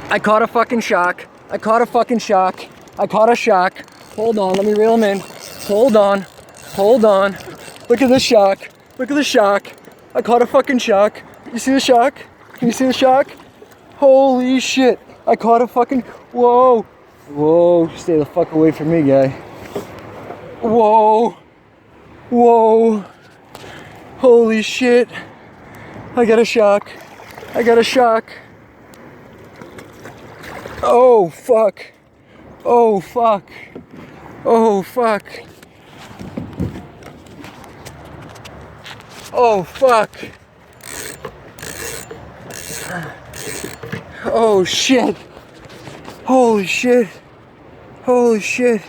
I caught a fucking shock. I caught a fucking shock. I caught a shock. Hold on, let me reel him in. Hold on. Hold on. Look at the shock. Look at the shock. I caught a fucking shock. You see the shock? Can you see the shock? Holy shit. I caught a fucking... Whoa. Whoa. Stay the fuck away from me, guy. Whoa. Whoa. Holy shit. I got a shock. I got a shock. Oh, fuck. Oh, fuck. Oh, fuck. Oh, fuck. Oh, shit. Holy shit. Holy shit.